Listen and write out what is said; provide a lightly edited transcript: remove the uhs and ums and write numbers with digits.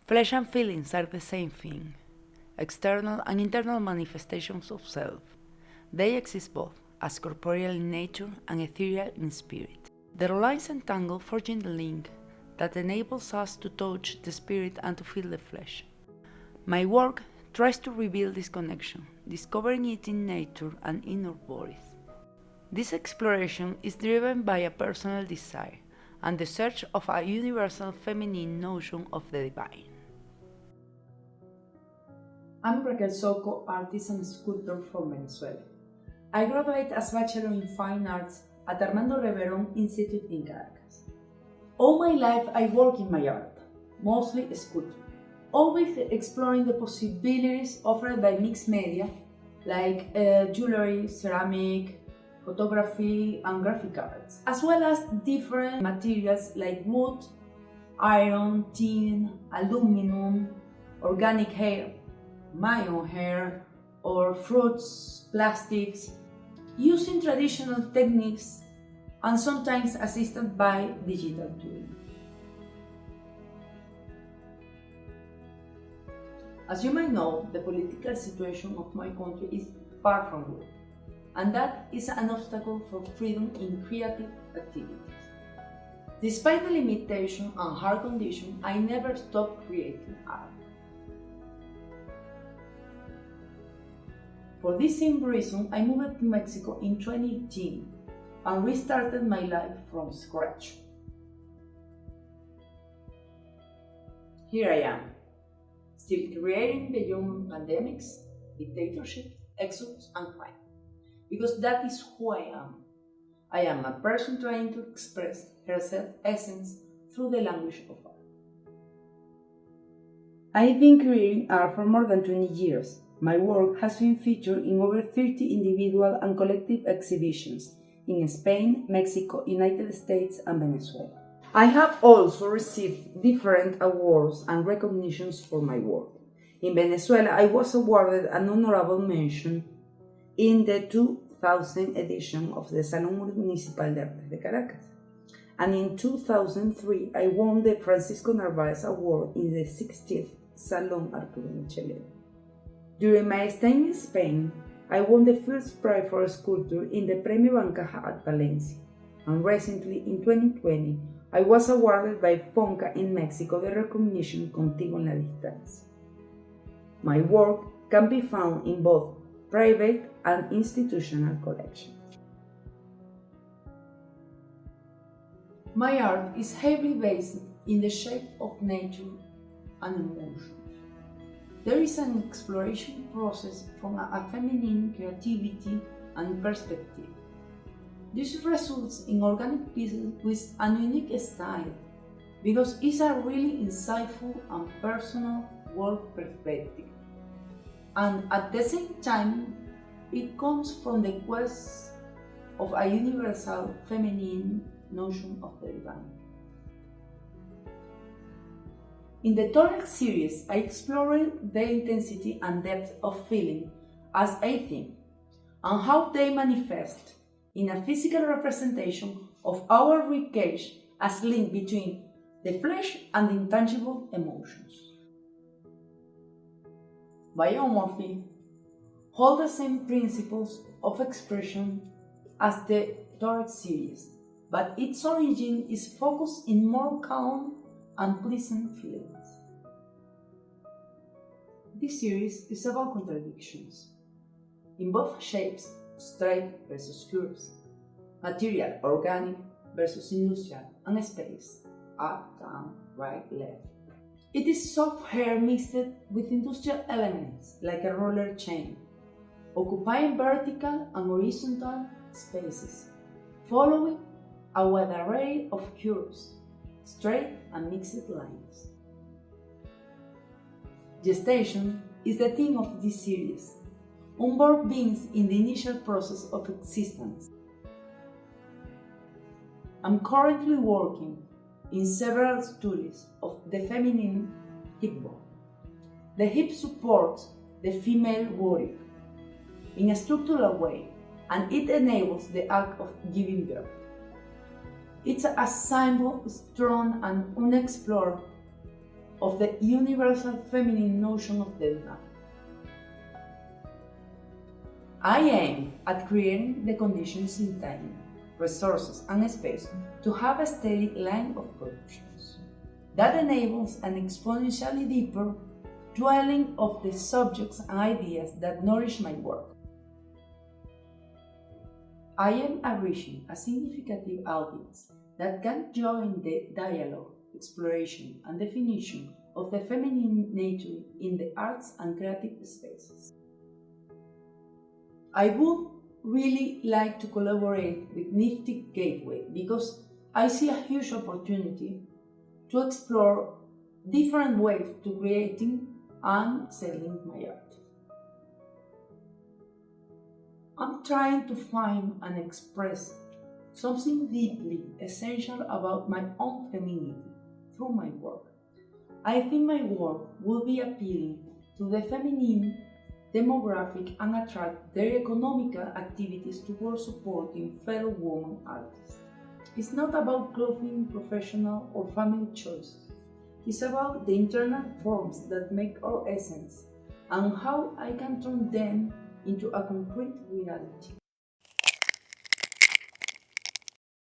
Flesh and feelings are the same thing, external and internal manifestations of self. They exist both as corporeal in nature and ethereal in spirit. Their lines entangle, forging the link that enables us to touch the spirit and to feel the flesh. My work tries to reveal this connection, discovering it in nature and in our bodies. This exploration is driven by a personal desire and the search of a universal feminine notion of the divine. I'm Raquel Zoco, artist and sculptor from Venezuela. I graduated as Bachelor in Fine Arts at Armando Reverón Institute in Caracas. All my life I work in my art, mostly sculpture, always exploring the possibilities offered by mixed media like jewelry, ceramic, photography and graphic arts, as well as different materials like wood, iron, tin, aluminum, organic hair, my own hair, or fruits, plastics, using traditional techniques and sometimes assisted by digital tools. As you might know, the political situation of my country is far from good, and that is an obstacle for freedom in creative activities. Despite the limitation and hard conditions, I never stopped creating art. For this same reason, I moved to Mexico in 2018 and restarted my life from scratch. Here I am, still creating beyond pandemics, dictatorship, exodus, and crime. Because that is who I am. I am a person trying to express her self-essence through the language of art. I've been creating art for more than 20 years. My work has been featured in over 30 individual and collective exhibitions in Spain, Mexico, United States, and Venezuela. I have also received different awards and recognitions for my work. In Venezuela, I was awarded an honorable mention in the 2000 edition of the Salón Municipal de Artes de Caracas. And in 2003, I won the Francisco Narváez Award in the 60th Salón Arturo Michelena. During my stay in Spain, I won the first prize for sculpture in the Premio Bancaja at Valencia, and recently, in 2020, I was awarded by FONCA in Mexico the recognition Contigo en la Distancia. My work can be found in both private and institutional collections. My art is heavily based in the shape of nature and emotion. There is an exploration process from a feminine creativity and perspective. This results in organic pieces with a unique style because it's a really insightful and personal work perspective. And at the same time, it comes from the quest of a universal feminine notion of the divine. In the Thorax series, I explored the intensity and depth of feeling as a theme, and how they manifest in a physical representation of our ribcage as link between the flesh and the intangible emotions. Biomorphy hold the same principles of expression as the Thorax series, but its origin is focused in more calm and pleasant feelings. This series is about contradictions. In both shapes, straight versus curves, material, organic versus industrial, and space, up, down, right, left. It is soft hair mixed with industrial elements like a roller chain, occupying vertical and horizontal spaces, following a wide array of curves, straight and mixed lines. Gestation is the theme of this series, unborn beings in the initial process of existence. I'm currently working in several studies of the feminine hip bone. The hip supports the female body in a structural way, and it enables the act of giving birth. It's a symbol strong and unexplored of the universal feminine notion of the divine. I aim at creating the conditions in time, resources, and space to have a steady line of productions that enables an exponentially deeper dwelling of the subjects and ideas that nourish my work. I am reaching a significant audience that can join the dialogue, exploration, and definition of the feminine nature in the arts and creative spaces. I would really like to collaborate with Nifty Gateway because I see a huge opportunity to explore different ways to creating and selling my art. I'm trying to find and express something deeply essential about my own femininity through my work. I think my work will be appealing to the feminine demographic and attract their economical activities towards supporting fellow women artists. It's not about clothing, professional or family choices. It's about the internal forms that make our essence and how I can turn them into a concrete reality.